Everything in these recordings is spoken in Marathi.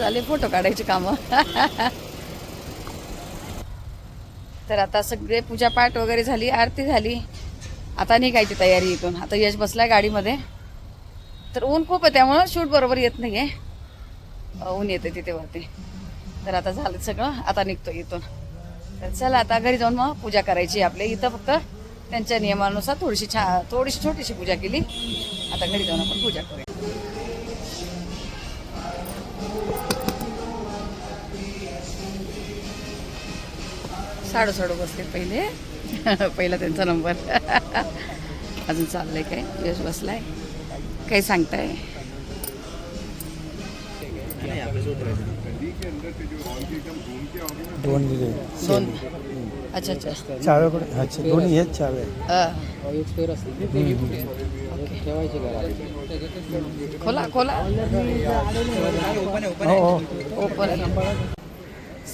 चालेल फोटो काढायची कामं. तर आता सगळे पूजापाठ वगैरे झाली, आरती झाली, आता निघायची तयारी इथून. आता यश बसलाय गाडीमध्ये. तर ऊन खूप आहे त्यामुळं शूट बरोबर येत नाही आहे, ऊन येते तिथे वरती. तर आता झालं सगळं, आता निघतो इथून. तर चला आता घरी जाऊन मग पूजा करायची आपल्या इथं. फक्त त्यांच्या नियमानुसार थोडीशी छोटीशी पूजा केली. आता घरी जाऊन आपण पूजा करूया. साडू बसले पहिले. पहिला त्यांचा नंबर. अजून चाललंय काय, यश बसलाय, काही सांगताय. दोन दिले. दोन. अच्छा अच्छा. चाव्याकडे अच्छा दोन्ही हेच चाव्या. खोला खोला. ओपन.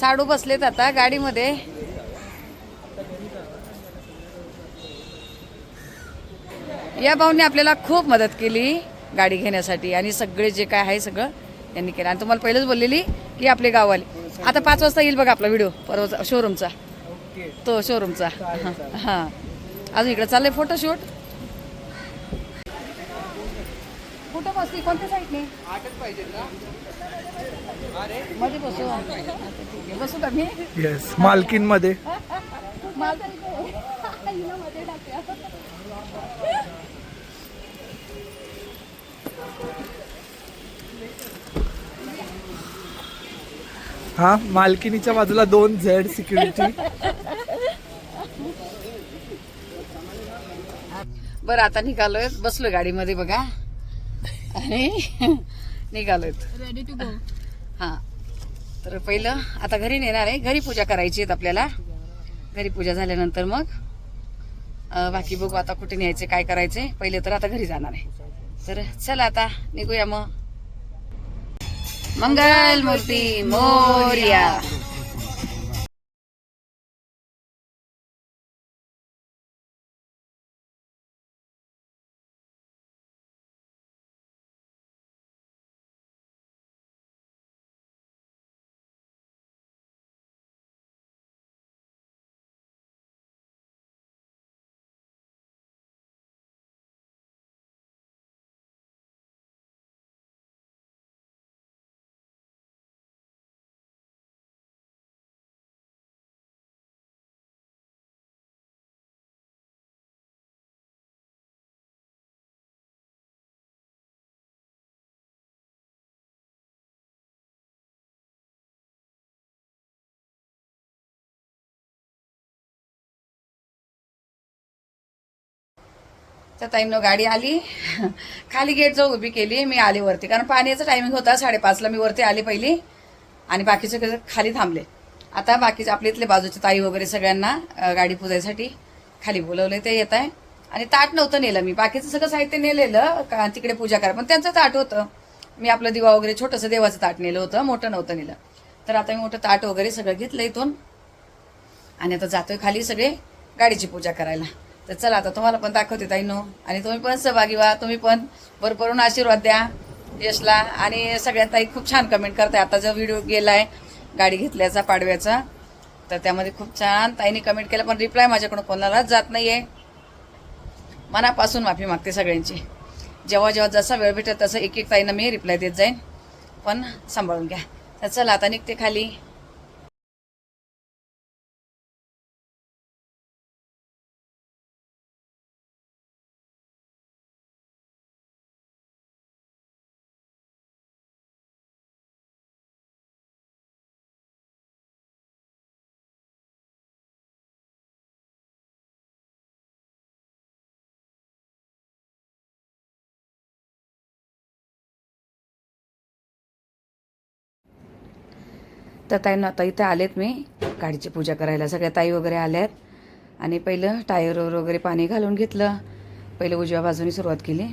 साडू बसलेत आता गाडीमध्ये. या भाऊने आपल्याला खूप मदत केली गाडी घेण्यासाठी, आणि सगळे जे काय आहे सगळं यांनी केलं. आणि तुम्हाला पहिलेच बोललेली की आपले गाववाले. आता 5 वाजता येईल बघा आपला व्हिडिओ परवा शोरूमचा, तो शोरूमचा. हां, अजून इकडे चाललंय फोटोशूट. कुठं बसली, कोणत्या साईडने? मध्ये बसू. ठीक आहे, बसू का मी? येस, मालकीन मध्ये. हा, मालकिनीच्या बाजूला 2 झेड सिक्युरिटी. बरं, आता निघालोय, बसलो गाडीमध्ये बघा, आणि निघालोय रेडी टू गो. हां, तर पहिलं आता घरी नेणार आहे. घरी पूजा करायची आहेत आपल्याला. घरी पूजा झाल्यानंतर मग बाकी बघू आता कुठे न्यायचे, काय करायचे. पहिले तर आता घरी जाणार आहे. तर चला आता निघूया मग. मंगल मूर्ती मोरया. त्या टाईमनं गाडी आली, खाली गेट जवळ उभी केली. मी आले वरती, कारण पाण्याचा टायमिंग होता 5:30ला. मी वरती आले पहिली, आणि बाकीचे खाली थांबले. आता बाकीचे आपल्या इथले बाजूचे ताई वगैरे सगळ्यांना गाडी पुजायसाठी खाली बोलवले, ते येत आहे. आणि ताट नव्हतं नेलं मी, बाकीचं सगळं साहित्य नेलेलं का तिकडे पूजा करा, पण त्यांचं ताट होतं. मी आपलं दिवा वगैरे छोटंसं देवाचं ताट नेलं होतं, मोठं नव्हतं नेलं. तर आता मी मोठं ताट वगैरे सगळं घेतलं इथून, आणि आता जातोय खाली सगळे गाडीची पूजा करायला. तर चला आता तुम्हाला पण दाखवते ताईंनो, आणि तुम्ही पण सहभागी व्हा. तुम्ही पण भरभरून आशीर्वाद द्या यशला. आणि सगळ्या ताई खूप छान कमेंट करताय. आता जो व्हिडिओ गेलाय गाडी घेतल्याचा पाडव्याचा, तर त्यामध्ये खूप छान ताईंनी कमेंट केलं, पण रिप्लाय माझ्याकडून कोणालाच जात नाहीये. मनापासून माफी मागते सगळ्यांची. जेव्हा जेव्हा जसा वेळ भेटेल तसं एक एक ताईंना मी रिप्लाय देत जाईन, पण सांभाळून घ्या. तर चला आता निघते खाली. तर ताईंना आता इथे आलेत मी गाडीची पूजा करायला. सगळ्या ताई वगैरे आल्यात, आणि पहिलं टायरवर वगैरे पाणी घालून घेतलं. पहिलं उजव्या बाजूने सुरुवात केली,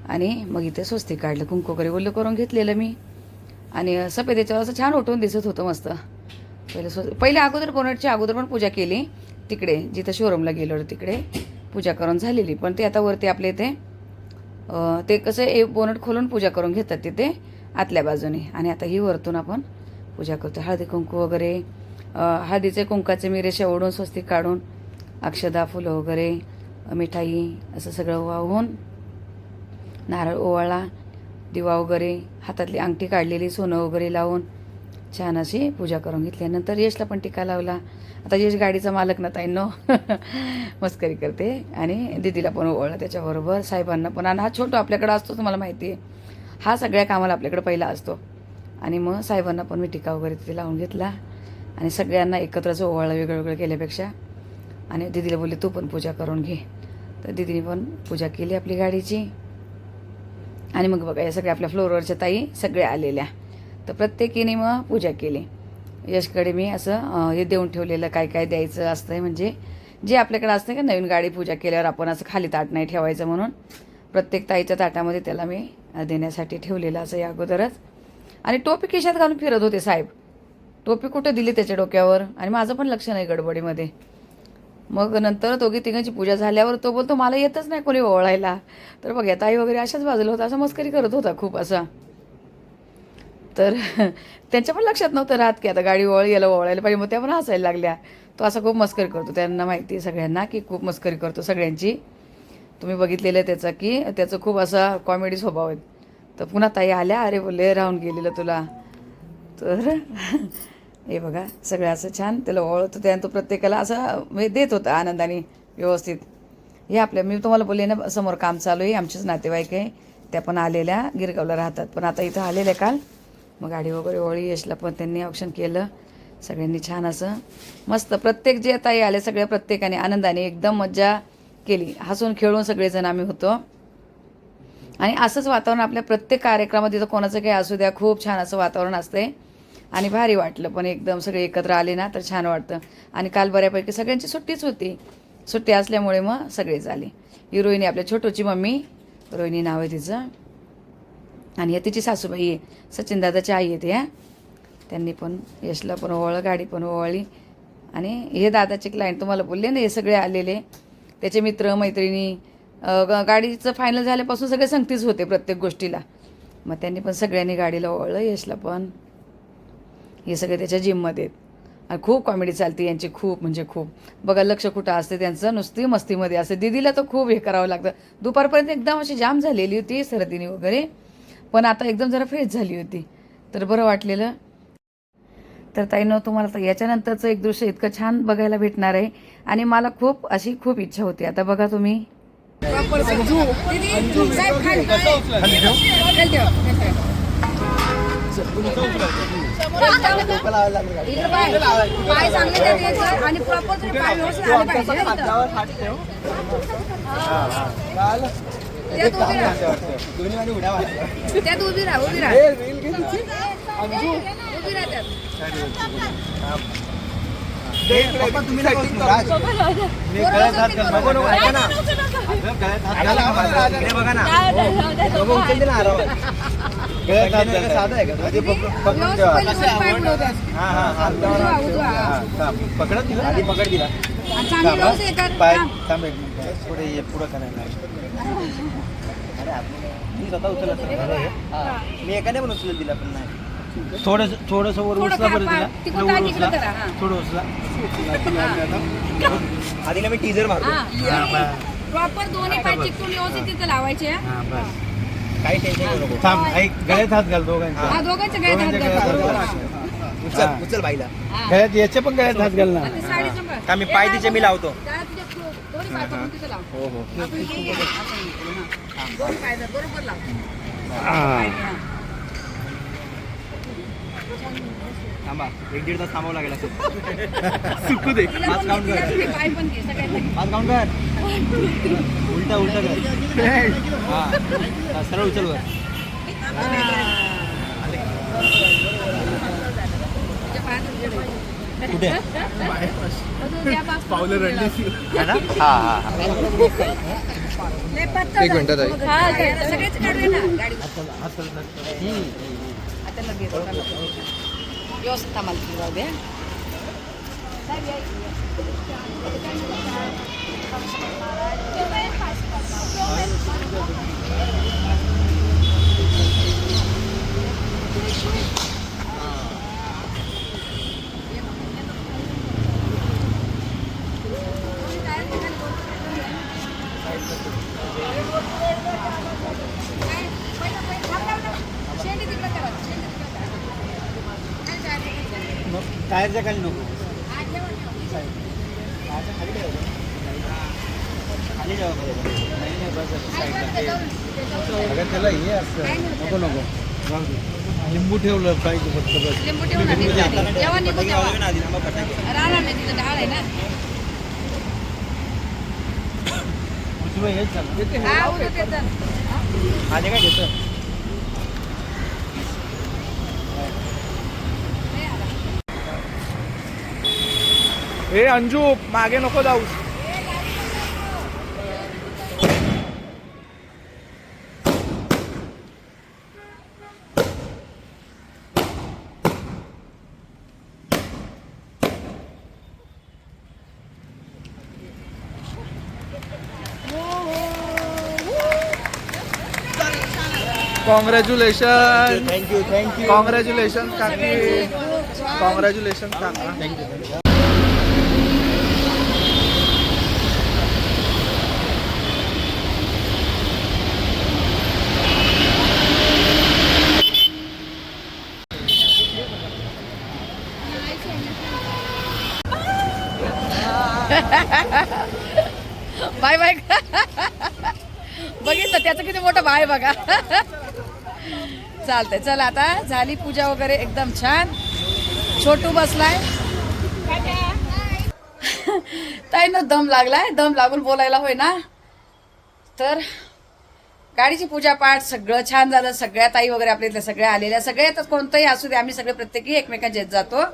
आणि मग इथे स्वस्तिक काढलं, कुंकू वगैरे ओलं करून घेतलेलं मी. आणि सफेद याच्यावर असं छान उठून दिसत होतं मस्त. पहिले अगोदर बोनटच्या अगोदर पण पूजा केली तिकडे, जिथं शोरूमला गेलो होतो तिकडे पूजा करून झालेली. पण ते आता वरती आपले इथे ते कसं बोनट खोलून पूजा करून घेतात तिथे, आतल्या बाजूने. आणि आता ही वरतून आपण पूजा करतो. हळदी कुंकू वगैरे, हळदीचे कुंकाचे मी रेषा ओढून स्वस्तिक काढून अक्षदा फुलं वगैरे मिठाई असं सगळं वाहून नारळ ओवाळा, दिवा वगैरे, हातातली अंगठी काढलेली सोनं वगैरे लावून छान अशी पूजा करून घेतल्यानंतर यशला पण टिका लावला. आता यश गाडीचा मालक ना ताईंनो मस्करी करते आणि दीदीला पण ओवाळला त्याच्याबरोबर, साहेबांना पण. आणि हा छोटो आपल्याकडे असतो तुम्हाला माहिती आहे, हा सगळ्या कामाला आपल्याकडे पहिला असतो. आणि मग साहेबांना पण मी टिका वगैरे तिथे लावून घेतला आणि सगळ्यांना एकत्रच ओवाळलं वेगळं वेगळं केल्यापेक्षा. आणि दीदीला बोलले तू पण पूजा करून घे, तर दीदीने पण पूजा केली आपली गाडीची. आणि मग बघा या सगळ्या आपल्या फ्लोरवरच्या ताई सगळ्या आलेल्या, तर प्रत्येकीने मग पूजा केली. यशकडे मी असं हे देऊन ठेवलेलं काय काय द्यायचं असतं, म्हणजे जे आपल्याकडे असतं का नवीन गाडी पूजा केल्यावर आपण असं खाली ताट नाही ठेवायचं म्हणून प्रत्येक ताईच्या ताटामध्ये त्याला मी देण्यासाठी ठेवलेलं असं या अगोदरच. आणि टोपी खिशात घालून फिरत होते साहेब, टोपी कुठं दिली त्याच्या डोक्यावर आणि माझं पण लक्ष नाही गडबडीमध्ये. मग नंतर दोघी तिघांची पूजा झाल्यावर तो बोलतो मला येतच नाही कोणी ओवाळायला. तर बघ या ताई वगैरे अशाच बाजूला होता, असं मस्करी करत होता खूप असा. तर त्यांच्या पण लक्षात नव्हतं राहत की आता गाडी याला ओवाळायला पाहिजे, मग त्या पण हसायला लागल्या. तो असा खूप मस्करी करतो, त्यांना माहिती आहे सगळ्यांना की खूप मस्करी करतो सगळ्यांची. तुम्ही बघितलेलं आहे त्याचा की त्याचं खूप असा कॉमेडी स्वभाव आहे. तर पुन्हा ताई आल्या, अरे बोलले राहून गेलेलं तुला. तर हे बघा सगळं असं छान त्याला ओळखतो त्यानं तो प्रत्येकाला असं देत होता आनंदाने व्यवस्थित. हे आपल्या मी तुम्हाला बोलले ना समोर काम चालू आहे, आमचेच नातेवाईक आहे, त्या पण आलेल्या गिरगावला राहतात, पण आता इथं आलेल्या काल. मग गाडी वगैरे ओळी यशला पण त्यांनी ऑप्शन केलं. सगळ्यांनी छान असं मस्त प्रत्येक जे ताई आले सगळ्या प्रत्येकाने आनंदाने एकदम मज्जा केली, हसून खेळून सगळेजण आम्ही होतो. आणि असंच वातावरण आपल्या प्रत्येक कार्यक्रमात तिथं कोणाचं काही असू द्या, खूप छान असं वातावरण असतंय आणि भारी वाटलं. पण एकदम सगळे एकत्र आले ना तर छान वाटतं. आणि काल बऱ्यापैकी सगळ्यांची सुट्टीच होती, सुट्टी असल्यामुळे मग सगळेच आले. ही रोहिणी आपल्या छोटूची मम्मी, रोहिणी नाव आहे तिचं. आणि तिची सासूबाई आहे, सचिन दादाची आई आहे त्या. त्यांनी पण यशला पण ओवाळलं, गाडी पण ओवाळली. आणि हे दादाचे क्लायंट तुम्हाला बोलले ना हे सगळे आलेले, त्याचे मित्र मैत्रिणी. गाडीचं फायनल झाल्यापासून सगळे संगतीच होते प्रत्येक गोष्टीला. मग त्यांनी पण सगळ्यांनी गाडीला ओवाळलं, यशला पण. हे सगळे त्याच्या जिममध्ये आहेत आणि खूप कॉमेडी चालते यांची, खूप म्हणजे खूप. बघा लक्ष कुठं असते त्यांचं, नुसती मस्तीमध्ये असते. दीदीला तर खूप हे करावं लागतं. दुपारपर्यंत एकदम अशी जाम झालेली होती सर्दीने वगैरे, पण आता एकदम जरा फ्रेश झाली होती, तर बरं वाटलेलं. तर ताईनं तुम्हाला तर याच्यानंतरचं एक दृश्य इतकं छान बघायला भेटणार आहे आणि मला खूप इच्छा होती. आता बघा तुम्ही आणि प्रॉपर तुम्ही पाय व्यवस्थित आले पाहिजे. त्यात उभी राहा उभी राहा त्यात. पकडत दिला आधी पकड दिला पुढे ये पुढं करायला मी स्वतः उचलत मी एकाने पण उचलत दिला पण नाही. थोडस वर उचला बरं दिला उचला थोडं उचला आधीला मी टीजर मारतो. प्रॉपर दोन्ही पाय चिकटून व्यवस्थित तिथे लावायचे. काही टेन्शन घेऊ नको. थांब ऐक गळ्यात हात घाल दोघांच्या. हा दोघांच्या गळ्यात हात घाल. उचल उचल बाईला गळ्यात याच्या पण गळ्यात हात घाल ना. का मी पाय तिचे मी लावतो. हो हो बरोबर लाव. थांबा 1-1.5 तास थांबावं लागेल असं. सुकू दे. पाच काउंट कर. पाच काउंट कर. उलटा उलटा कर. हा सरळ उचल वर. कुठे पावलं रडली ना. हा हा एक मिनिटात आहे. सगळेच काढूया ना गाडी. आता लगेच व्यवस्थित आम्हाला जाऊ द्या. टायरच्या खाली नको खाली ठेवा नाही बस साईडला त्याला हे असतं नको नको लिंबू ठेवलं पाहिजे फक्त बस लिंबू ठेवून आधी जेव्हा निघू तेव्हा राहणार नाही तिथं डाळ आहे ना. हेच झालं हा उद्या ते तर. आधी काय घेतं हे अंजू मागे नको जाऊ. कॉंग्रॅच्युलेशन थँक्यू कॉंग्रॅच्युलेशन काकी कॉंग्रॅच्युलेशन काका. Thank you bye bye. बघितलं त्याचं किती मोठं बाय बघा. चालतंय चला आता झाली पूजा वगैरे एकदम छान. छोटू बसलाय. ताई ना दम लागलाय. दम लागून बोलायला होय ना. तर गाडीची पूजा पाठ सगळं छान झालं. सगळ्या ताई वगैरे आपल्या इथल्या सगळ्या आलेल्या सगळे तर कोणतंही असू दे आम्ही सगळे प्रत्येकी एकमेकांच्या येत जातो.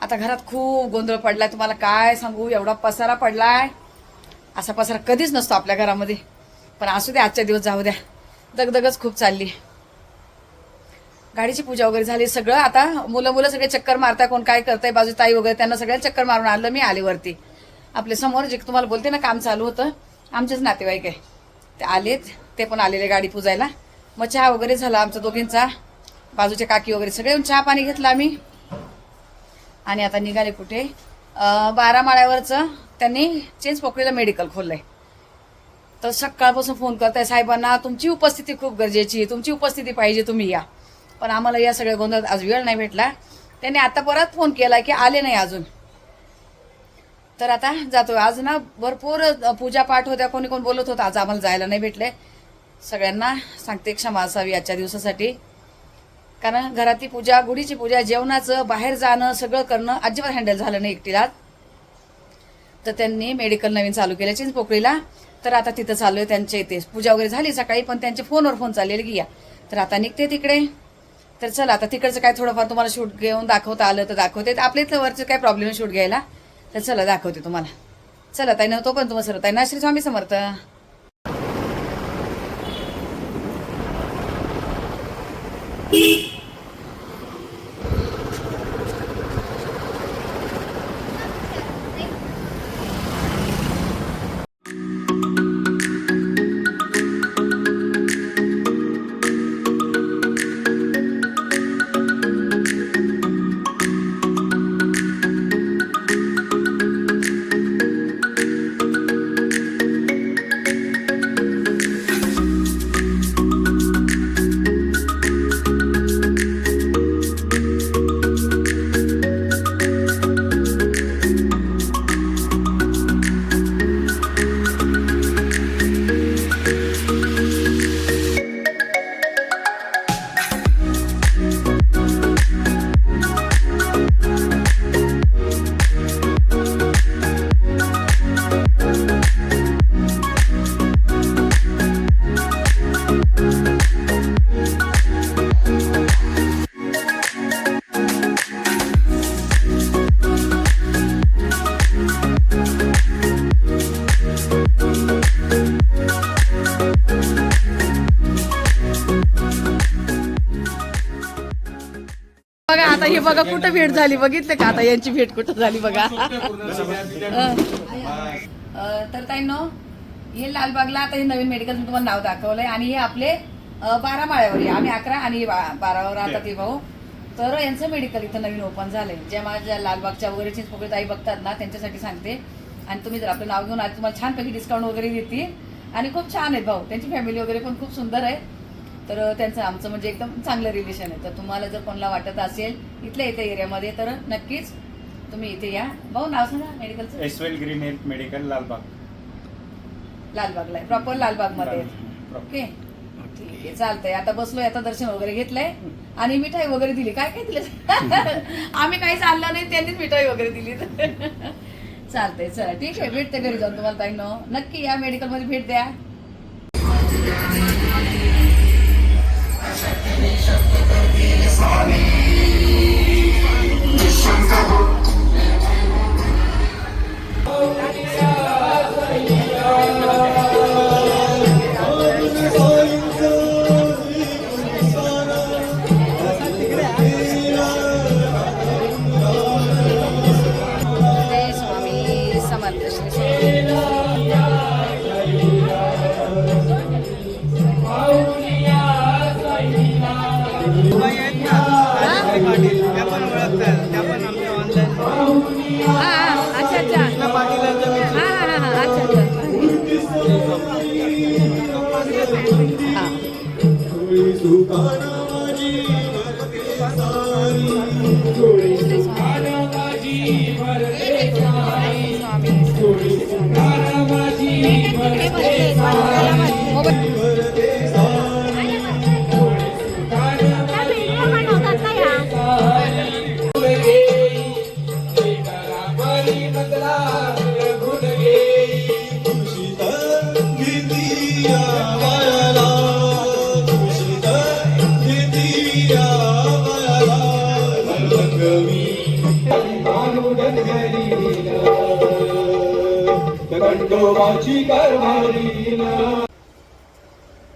आता घरात खूप गोंधळ पडलाय तुम्हाला काय सांगू. एवढा पसारा पडलाय. असा पसारा कधीच नसतो आपल्या घरामध्ये. पण असू दे आजच्या दिवस जाऊ द्या. दगदगच खूप चालली. गाडीची पूजा वगैरे झाली सगळं. आता मुलं सगळे चक्कर मारताय. कोण काय करताय बाजू ताई वगैरे त्यांना सगळ्यांना चक्कर मारून आणलं. मी आले वरती. आपल्या समोर जे तुम्हाला बोलते ना काम चालू होतं आमचेच नातेवाईक आहे ते आलेत. ते पण आलेले गाडी पूजायला. मग चहा वगैरे झाला आमचा दोघींचा. बाजूच्या काकी वगैरे सगळे चहा पाणी घेतला आम्ही. आणि आता निघाले कुठे 12 माळ्यावरचं त्यांनी चिंचपोकळीला मेडिकल खोललंय. तर सकाळपासून फोन करताय साहेबांना तुमची उपस्थिती खूप गरजेची. तुमची उपस्थिती पाहिजे तुम्ही या. पण आम्हाला या सगळ्या गोंधळात आज वेळ नाही भेटला. त्यांनी आता परत फोन केला की आले नाही अजून. तर आता जातोय. आज ना भरपूर पूजा पाठ होत्या. कोणी कोण बोलत होतं. आज आम्हाला जायला नाही भेटले. सगळ्यांना सांगते क्षमा असावी आजच्या दिवसासाठी. कारण घरातली पूजा गुढीची पूजा जेवणाचं बाहेर जाणं सगळं करणं अजिबात हँडल झालं नाही एकटीला. तर त्यांनी मेडिकल नवीन चालू केलं चिंचपोकळीला. तर आता तिथं चाललोय त्यांच्या इथे. पूजा वगैरे झाली सकाळी पण त्यांचे फोनवर फोन चाललेले की या. तर आता निघते तिकडे. तर चला आता तिकडचं काय थोडंफार तुम्हाला शूट घेऊन दाखवता आलं तर दाखवते. आपल्या इथलं वरचं काय प्रॉब्लेम शूट घ्यायला. तर चला दाखवते तुम्हाला. चला ताई नव्हतो पण तुम्हाला सर्व ताई ना श्री स्वामी समर्थ. बघा आता हे बघा कुठं भेट झाली बघितलं का. आता यांची भेट कुठं झाली बघा. तर ताईंनो हे लालबागला आता हे नवीन मेडिकल तुम्हाला नाव दाखवलंय. आणि हे आपले 12 माळ्यावर आहे. आम्ही 11 आणि 12वर राहतात ते भाऊ. तर यांचं मेडिकल इथं नवीन ओपन झालंय. ज्या माझ्या लालबागच्या वगैरे चिंचपोकळी ताई बघतात ना त्यांच्यासाठी सांगते. आणि तुम्ही जर आपलं नाव घेऊन आले तुम्हाला छानपैकी डिस्काउंट वगैरे देतील. आणि खूप छान आहेत भाऊ, त्यांची फॅमिली वगैरे पण खूप सुंदर आहे. तर त्यांचं आमचं म्हणजे एकदम चांगलं रिलेशन आहे. तर तुम्हाला जर कोणाला वाटत असेल इथल्या इथे एरियामध्ये तर नक्कीच तुम्ही इथे या. भाऊ नाव सांगा मेडिकलचं. एसवेल ग्रीन हेल्थ मेडिकल लालबाग. लालबागला आहे, प्रॉपर लालबागमध्ये आहे. ओके ठीक आहे चालतंय. आता बसलोय, आता दर्शन वगैरे घेतलंय आणि मिठाई वगैरे दिली. काय काय दिलं आम्ही काहीच आणलं नाही, त्यांनीच मिठाई वगैरे दिली. चालतंय चला ठीक आहे, भेटते घरी जाऊन तुम्हाला ताई. नक्की या मेडिकलमध्ये भेट द्या. श्री स्वामी समर्थ. श्री स्वामी पाटील त्या पण ओळखतात, त्या पण आमच्या ऑनलाईन अच्छा अच्छा पाटील अच्छा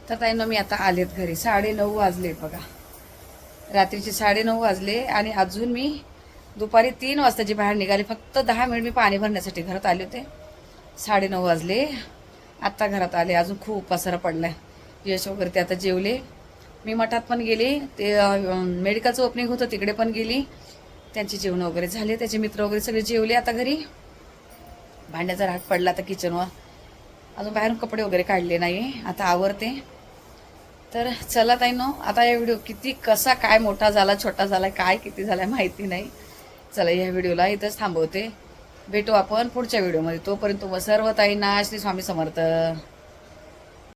तर ताईंनो मी आता आलेत घरी. 9:30 वाजले बघा, रात्रीचे 9:30 वाजले. आणि अजून मी दुपारी 3 वाजताची बाहेर निघाले. फक्त 10 मिनिट मी पाणी भरण्यासाठी घरात आले होते. 9:30 वाजले, आत्ता घरात आले. अजून खूप पसारा पडलाय. यश वगैरे ते आता जेवले. मी मठात पण गेले, ते मेडिकलचं ओपनिंग होतं तिकडे पण गेली. त्यांचे जेवण वगैरे झाले, त्याचे मित्र वगैरे सगळे जेवले. आता घरी भांड्याचा राग पडला आता किचनवर. अजून बाहेरून कपडे वगैरे काढले नाही, आता आवरते. तर चला ताईंनो, आता या व्हिडिओ किती कसा काय मोठा झाला छोटा झाला काय किती झालाय माहिती नाही. चला या व्हिडिओला इथंच थांबवते. भेटू आपण पुढच्या व्हिडिओमध्ये. तोपर्यंत सर्व ताईंना श्री स्वामी समर्थ.